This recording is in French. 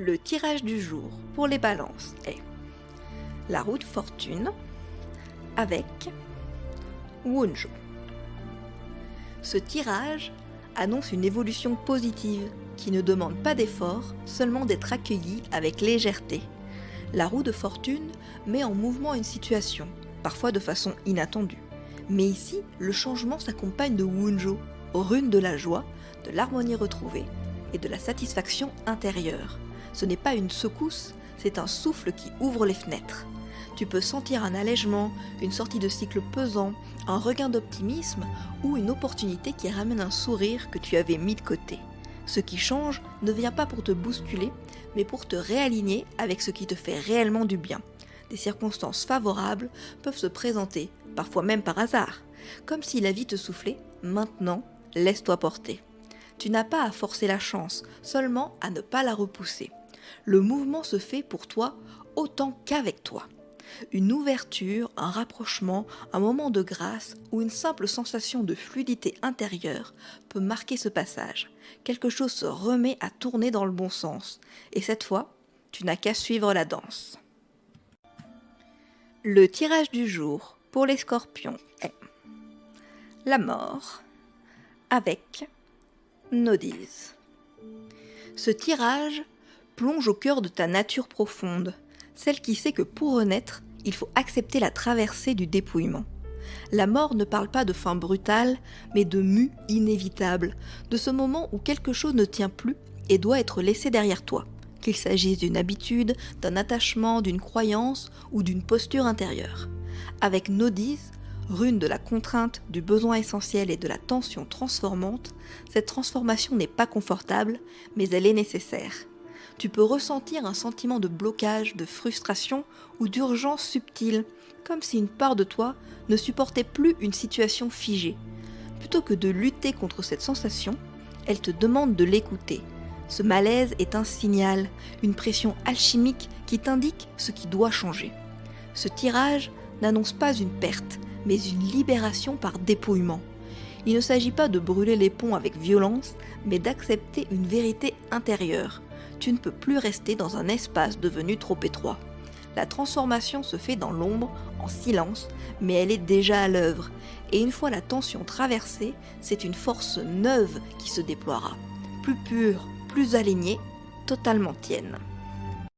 Le tirage du jour pour les balances est la roue de fortune avec Wunjo. Ce tirage annonce une évolution positive qui ne demande pas d'effort, seulement d'être accueillie avec légèreté. La roue de fortune met en mouvement une situation, parfois de façon inattendue. Mais ici, le changement s'accompagne de Wunjo, rune de la joie, de l'harmonie retrouvée et de la satisfaction intérieure. Ce n'est pas une secousse, c'est un souffle qui ouvre les fenêtres. Tu peux sentir un allègement, une sortie de cycle pesant, un regain d'optimisme ou une opportunité qui ramène un sourire que tu avais mis de côté. Ce qui change ne vient pas pour te bousculer, mais pour te réaligner avec ce qui te fait réellement du bien. Des circonstances favorables peuvent se présenter, parfois même par hasard, comme si la vie te soufflait « maintenant, laisse-toi porter ». Tu n'as pas à forcer la chance, seulement à ne pas la repousser. Le mouvement se fait pour toi autant qu'avec toi. Une ouverture, un rapprochement, un moment de grâce ou une simple sensation de fluidité intérieure peut marquer ce passage. Quelque chose se remet à tourner dans le bon sens. Et cette fois, tu n'as qu'à suivre la danse. Le tirage du jour pour les scorpions est la mort avec Nodiz. Ce tirage plonge au cœur de ta nature profonde, celle qui sait que pour renaître, il faut accepter la traversée du dépouillement. La mort ne parle pas de fin brutale, mais de mue inévitable, de ce moment où quelque chose ne tient plus et doit être laissé derrière toi, qu'il s'agisse d'une habitude, d'un attachement, d'une croyance ou d'une posture intérieure. Avec Nodiz, rune de la contrainte, du besoin essentiel et de la tension transformante, cette transformation n'est pas confortable, mais elle est nécessaire. Tu peux ressentir un sentiment de blocage, de frustration ou d'urgence subtile, comme si une part de toi ne supportait plus une situation figée. Plutôt que de lutter contre cette sensation, elle te demande de l'écouter. Ce malaise est un signal, une pression alchimique qui t'indique ce qui doit changer. Ce tirage n'annonce pas une perte, mais une libération par dépouillement. Il ne s'agit pas de brûler les ponts avec violence, mais d'accepter une vérité intérieure. Tu ne peux plus rester dans un espace devenu trop étroit. La transformation se fait dans l'ombre, en silence, mais elle est déjà à l'œuvre. Et une fois la tension traversée, c'est une force neuve qui se déploiera, plus pure, plus alignée, totalement tienne.